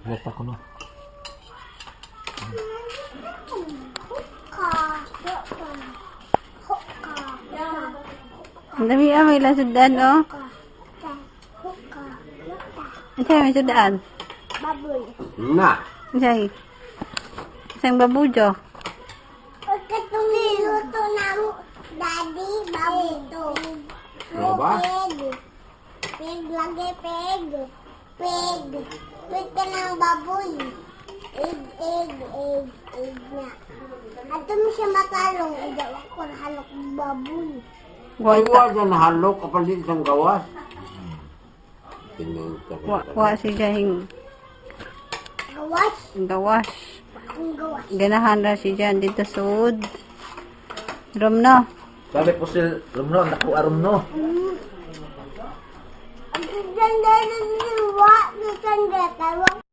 Reta ko no. Ang dami may ilang sudaan, oh. Ang sa'yo may sudaan? Baboy. Na! Ang sa'yo? Isang babujo. Pagkat luto na mo, Daddy, baboy to. Ano ba? Peg. Peg lagi, peg. Peg. Peg ka ng baboy. Egg na. At mo siya matalong, idaw ako na halok baboy. Ay, wa dyan halok kapalit isang gawas. Wa si Jahing Gawas. gawas. Akong gawas. Ganahan ra si Jan dito sud. Rom no. Sabi po si Rumno, naku Rumno. Ang ganda na